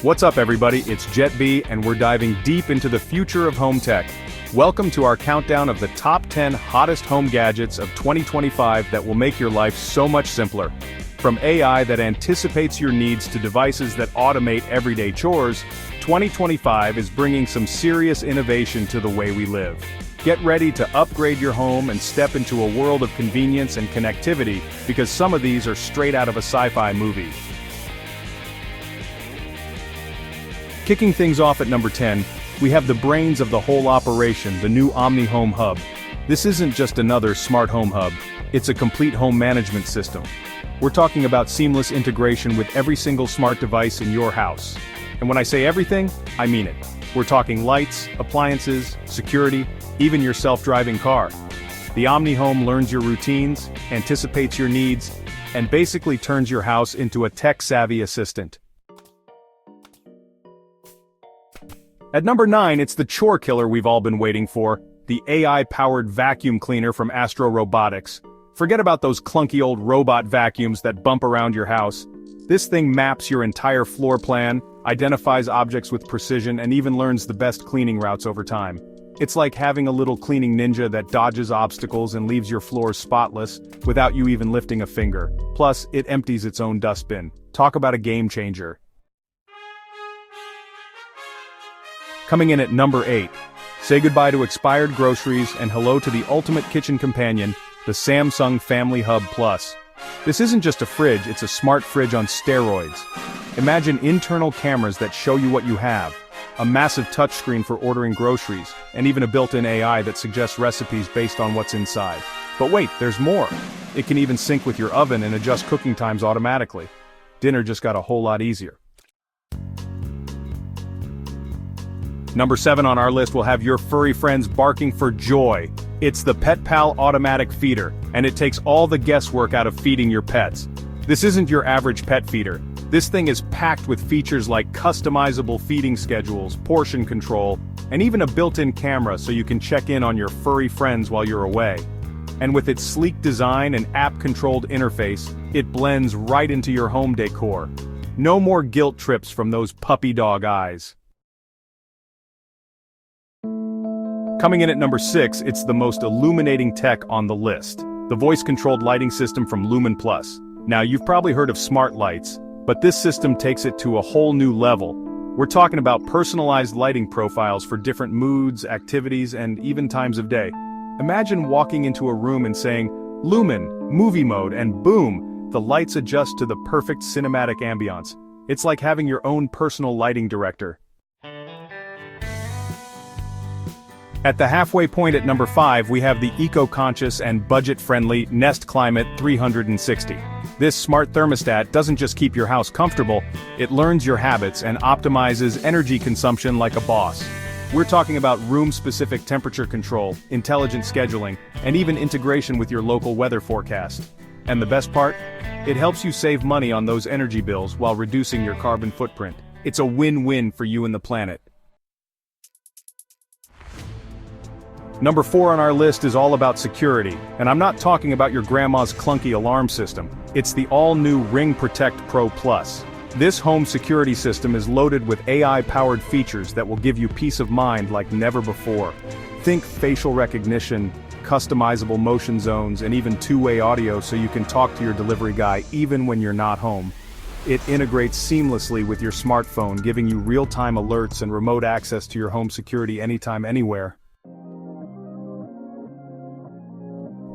What's up everybody, it's jet.B and we're diving deep into the future of home tech. Welcome to our countdown of the top 10 hottest home gadgets of 2025 that will make your life so much simpler. From AI that anticipates your needs to devices that automate everyday chores, 2025 is bringing some serious innovation to the way we live. Get ready to upgrade your home and step into a world of convenience and connectivity because some of these are straight out of a sci-fi movie. Kicking things off at number 10, we have the brains of the whole operation, the new Omni Home Hub. This isn't just another smart home hub, it's a complete home management system. We're talking about seamless integration with every single smart device in your house. And when I say everything, I mean it. We're talking lights, appliances, security, even your self-driving car. The Omni Home learns your routines, anticipates your needs, and basically turns your house into a tech-savvy assistant. At number 9, it's the chore killer we've all been waiting for, the AI-powered vacuum cleaner from Astro Robotics. Forget about those clunky old robot vacuums that bump around your house. This thing maps your entire floor plan, identifies objects with precision, and even learns the best cleaning routes over time. It's like having a little cleaning ninja that dodges obstacles and leaves your floors spotless, without you even lifting a finger. Plus, it empties its own dustbin. Talk about a game changer. Coming in at number 8, say goodbye to expired groceries and hello to the ultimate kitchen companion, the Samsung Family Hub Plus. This isn't just a fridge, it's a smart fridge on steroids. Imagine internal cameras that show you what you have, a massive touchscreen for ordering groceries, and even a built-in AI that suggests recipes based on what's inside. But wait, there's more. It can even sync with your oven and adjust cooking times automatically. Dinner just got a whole lot easier. Number 7 on our list will have your furry friends barking for joy. It's the Pet Pal automatic feeder, and it takes all the guesswork out of feeding your pets. This isn't your average pet feeder. This thing is packed with features like customizable feeding schedules, portion control, and even a built-in camera so you can check in on your furry friends while you're away. And with its sleek design and app-controlled interface, it blends right into your home decor. No more guilt trips from those puppy dog eyes. Coming in at number 6, it's the most illuminating tech on the list. The voice-controlled lighting system from Lumen Plus. Now you've probably heard of smart lights, but this system takes it to a whole new level. We're talking about personalized lighting profiles for different moods, activities, and even times of day. Imagine walking into a room and saying, "Lumen, movie mode," and boom, the lights adjust to the perfect cinematic ambiance. It's like having your own personal lighting director. At the halfway point at number 5, we have the eco-conscious and budget-friendly Nest Climate 360. This smart thermostat doesn't just keep your house comfortable, it learns your habits and optimizes energy consumption like a boss. We're talking about room-specific temperature control, intelligent scheduling, and even integration with your local weather forecast. And the best part? It helps you save money on those energy bills while reducing your carbon footprint. It's a win-win for you and the planet. Number 4 on our list is all about security, and I'm not talking about your grandma's clunky alarm system. It's the all-new Ring Protect Pro Plus. This home security system is loaded with AI-powered features that will give you peace of mind like never before. Think facial recognition, customizable motion zones, and even two-way audio so you can talk to your delivery guy even when you're not home. It integrates seamlessly with your smartphone, giving you real-time alerts and remote access to your home security anytime, anywhere.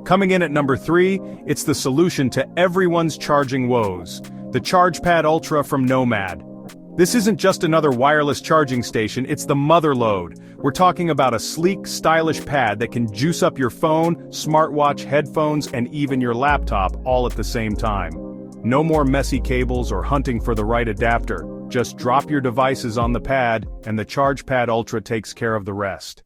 Coming in at number 3, it's the solution to everyone's charging woes, the ChargePad Ultra from Nomad. This isn't just another wireless charging station, it's the mother load. We're talking about a sleek, stylish pad that can juice up your phone, smartwatch, headphones, and even your laptop all at the same time. No more messy cables or hunting for the right adapter. Just drop your devices on the pad, and the ChargePad Ultra takes care of the rest.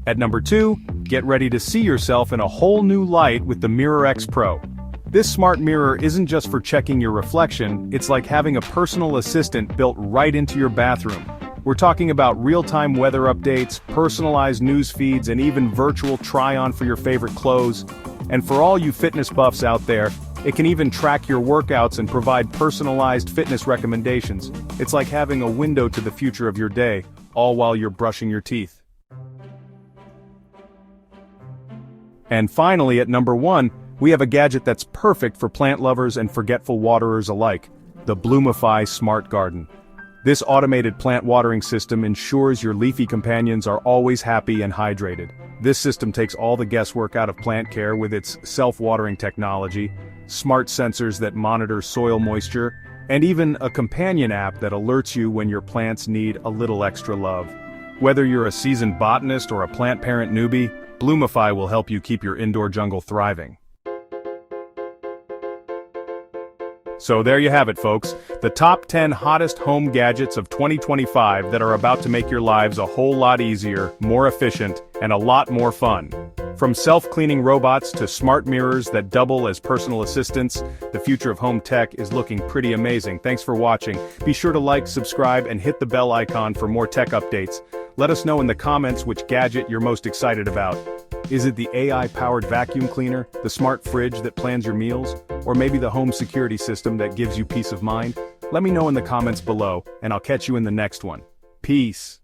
At number 2, get ready to see yourself in a whole new light with the Mirror X Pro. This smart mirror isn't just for checking your reflection, it's like having a personal assistant built right into your bathroom. We're talking about real-time weather updates, personalized news feeds, and even virtual try-on for your favorite clothes. And for all you fitness buffs out there, It can even track your workouts and provide personalized fitness recommendations. It's like having a window to the future of your day, all while you're brushing your teeth. And finally, at number 1, we have a gadget that's perfect for plant lovers and forgetful waterers alike, the Bloomify Smart Garden. This automated plant watering system ensures your leafy companions are always happy and hydrated. This system takes all the guesswork out of plant care with its self-watering technology, smart sensors that monitor soil moisture, and even a companion app that alerts you when your plants need a little extra love. Whether you're a seasoned botanist or a plant parent newbie, Bloomify will help you keep your indoor jungle thriving. So there you have it, folks, the top 10 hottest home gadgets of 2025 that are about to make your lives a whole lot easier, more efficient, and a lot more fun. From self-cleaning robots to smart mirrors that double as personal assistants, the future of home tech is looking pretty amazing. Thanks for watching. Be sure to like, subscribe, and hit the bell icon for more tech updates. Let us know in the comments which gadget you're most excited about. Is it the AI-powered vacuum cleaner, the smart fridge that plans your meals, or maybe the home security system that gives you peace of mind? Let me know in the comments below, and I'll catch you in the next one. Peace.